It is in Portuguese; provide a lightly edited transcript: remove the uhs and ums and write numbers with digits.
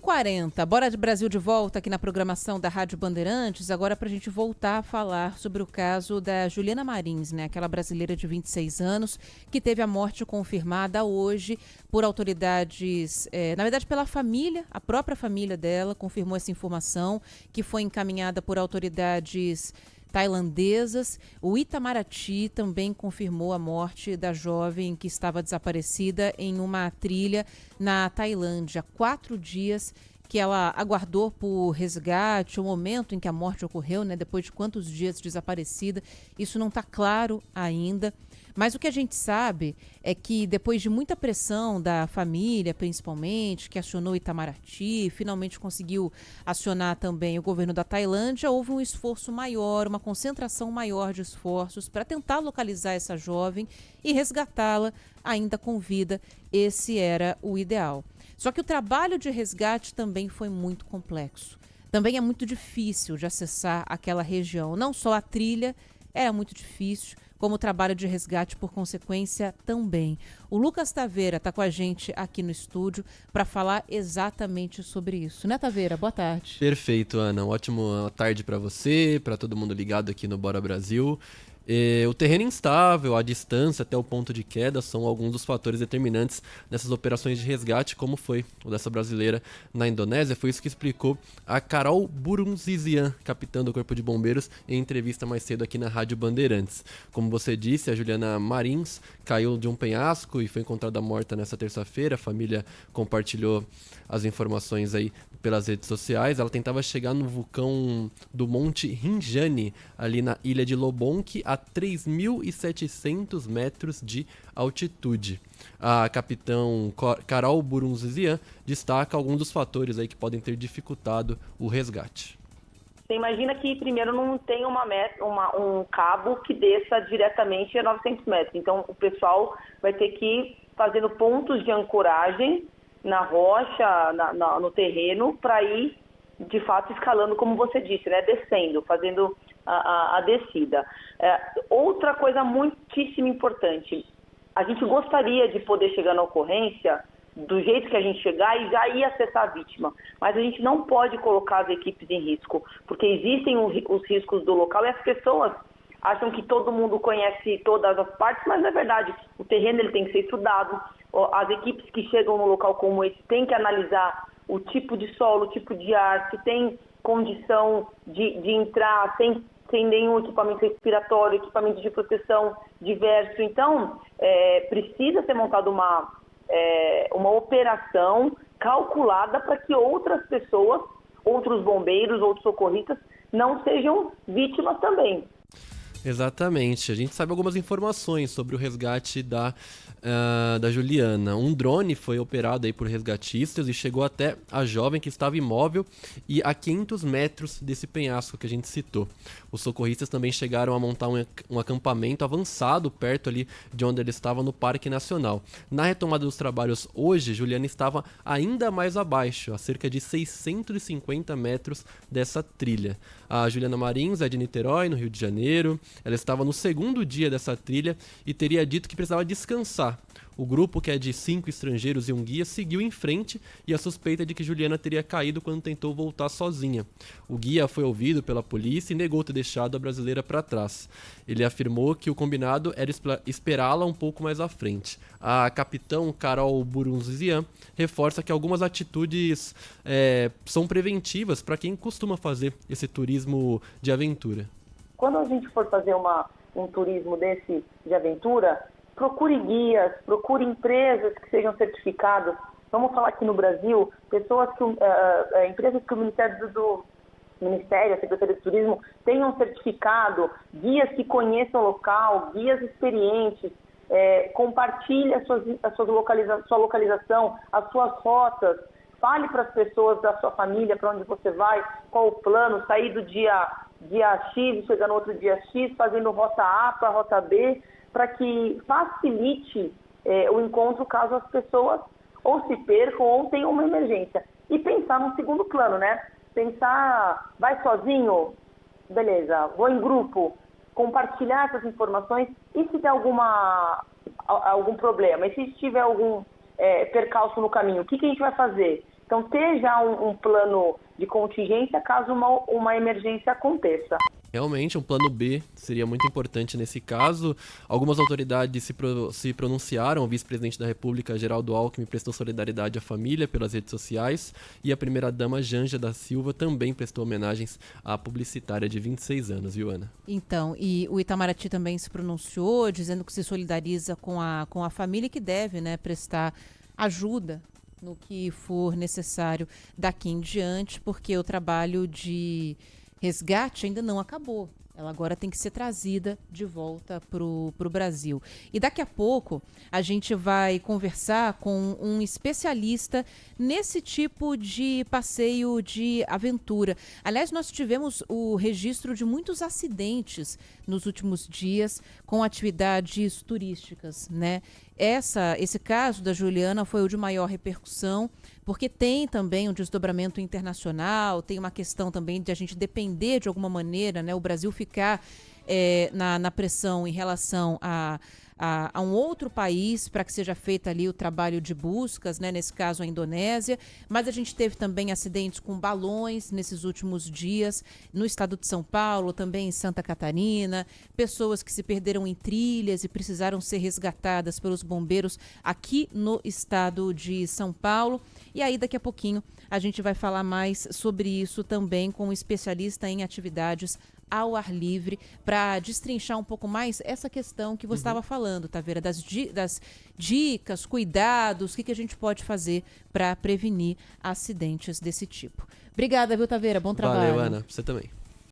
8h40, Bora de Brasil de volta aqui na programação da Rádio Bandeirantes, agora para a gente voltar a falar sobre o caso da Juliana Marins, né? Aquela brasileira de 26 anos que teve a morte confirmada hoje por autoridades, na verdade pela família, a própria família dela confirmou essa informação, que foi encaminhada por autoridades tailandesas. O Itamaraty também confirmou a morte da jovem que estava desaparecida em uma trilha na Tailândia. 4 dias que ela aguardou por resgate, o momento em que a morte ocorreu, né? Depois de quantos dias desaparecida, isso não está claro ainda. Mas o que a gente sabe é que depois de muita pressão da família, principalmente, que acionou Itamaraty, finalmente conseguiu acionar também o governo da Tailândia, houve um esforço maior, uma concentração maior de esforços para tentar localizar essa jovem e resgatá-la ainda com vida. Esse era o ideal. Só que o trabalho de resgate também foi muito complexo. Também é muito difícil de acessar aquela região. Não só a trilha era muito difícil, como o trabalho de resgate, por consequência, também. O Lucas Taveira está com a gente aqui no estúdio para falar exatamente sobre isso. Né, Taveira? Boa tarde. Perfeito, Ana. Ótima tarde para você, para todo mundo ligado aqui no Bora Brasil. O terreno instável, a distância até o ponto de queda são alguns dos fatores determinantes nessas operações de resgate, como foi o dessa brasileira na Indonésia. Foi isso que explicou a Carol Burunzizian, capitã do Corpo de Bombeiros, em entrevista mais cedo aqui na Rádio Bandeirantes. Como você disse, a Juliana Marins caiu de um penhasco e foi encontrada morta nessa terça-feira. A família compartilhou as informações aí pelas redes sociais. Ela tentava chegar no vulcão do Monte Rinjani, ali na ilha de Lobonque, a 3.700 metros de altitude. A capitão Carol Burunzizian destaca alguns dos fatores aí que podem ter dificultado o resgate. Você imagina que primeiro não tem um cabo que desça diretamente a 900 metros. Então o pessoal vai ter que ir fazendo pontos de ancoragem na rocha, no terreno, para ir de fato escalando, como você disse, né? Descendo, fazendo a descida. Outra coisa muitíssimo importante, a gente gostaria de poder chegar na ocorrência do jeito que a gente chegar e já ir acessar a vítima, mas a gente não pode colocar as equipes em risco, porque existem os riscos do local e as pessoas acham que todo mundo conhece todas as partes, mas não é verdade. O terreno ele tem que ser estudado, as equipes que chegam no local como esse têm que analisar o tipo de solo, o tipo de ar, se tem condição de entrar sem nenhum equipamento respiratório, equipamento de proteção diverso. Então, precisa ser montada uma operação calculada para que outras pessoas, outros bombeiros, outros socorristas, não sejam vítimas também. Exatamente. A gente sabe algumas informações sobre o resgate da Juliana. Um drone foi operado aí por resgatistas e chegou até a jovem que estava imóvel e a 500 metros desse penhasco que a gente citou. Os socorristas também chegaram a montar um acampamento avançado perto ali de onde ele estava no Parque Nacional. Na retomada dos trabalhos hoje, Juliana estava ainda mais abaixo, a cerca de 650 metros dessa trilha. A Juliana Marins é de Niterói, no Rio de Janeiro. Ela estava no segundo dia dessa trilha e teria dito que precisava descansar. O grupo, que é de 5 estrangeiros e um guia, seguiu em frente e a suspeita é de que Juliana teria caído quando tentou voltar sozinha. O guia foi ouvido pela polícia e negou ter deixado a brasileira para trás. Ele afirmou que o combinado era esperá-la um pouco mais à frente. A capitão Carol Burunzizian reforça que algumas atitudes são preventivas para quem costuma fazer esse turismo de aventura. Quando a gente for fazer um turismo desse de aventura, procure guias, procure empresas que sejam certificadas. Vamos falar aqui no Brasil, empresas que o Ministério, a Secretaria de Turismo, tenham certificado, guias que conheçam o local, guias experientes, compartilhe sua localização, as suas rotas, fale para as pessoas da sua família, para onde você vai, qual o plano, sair do dia X, chegar no outro dia X, fazendo rota A para rota B, para que facilite o encontro caso as pessoas ou se percam ou tenham uma emergência. E pensar num segundo plano, né? Pensar, vai sozinho? Beleza, vou em grupo, compartilhar essas informações e se der algum problema, e se tiver algum percalço no caminho, o que a gente vai fazer? Então, ter já um plano de contingência caso uma emergência aconteça. Realmente, um plano B seria muito importante nesse caso. Algumas autoridades se pronunciaram. O vice-presidente da República, Geraldo Alckmin, prestou solidariedade à família pelas redes sociais. E a primeira-dama, Janja da Silva, também prestou homenagens à publicitária de 26 anos, viu, Ana? Então, e o Itamaraty também se pronunciou, dizendo que se solidariza com a família e que deve, né, prestar ajuda no que for necessário daqui em diante, porque o trabalho de resgate ainda não acabou. Ela agora tem que ser trazida de volta para o Brasil. E daqui a pouco a gente vai conversar com um especialista nesse tipo de passeio de aventura. Aliás, nós tivemos o registro de muitos acidentes nos últimos dias com atividades turísticas, né? Esse caso da Juliana foi o de maior repercussão, porque tem também um desdobramento internacional, tem uma questão também de a gente depender de alguma maneira, né, o Brasil ficar na pressão em relação a um outro país para que seja feito ali o trabalho de buscas, né, nesse caso a Indonésia, mas a gente teve também acidentes com balões nesses últimos dias, no estado de São Paulo, também em Santa Catarina, pessoas que se perderam em trilhas e precisaram ser resgatadas pelos bombeiros aqui no estado de São Paulo. E aí daqui a pouquinho a gente vai falar mais sobre isso também com um especialista em atividades ao ar livre, para destrinchar um pouco mais essa questão que você estava falando, Taveira, das dicas, cuidados, o que a gente pode fazer para prevenir acidentes desse tipo. Obrigada, viu, Taveira? Bom trabalho. Valeu, Ana. Você também.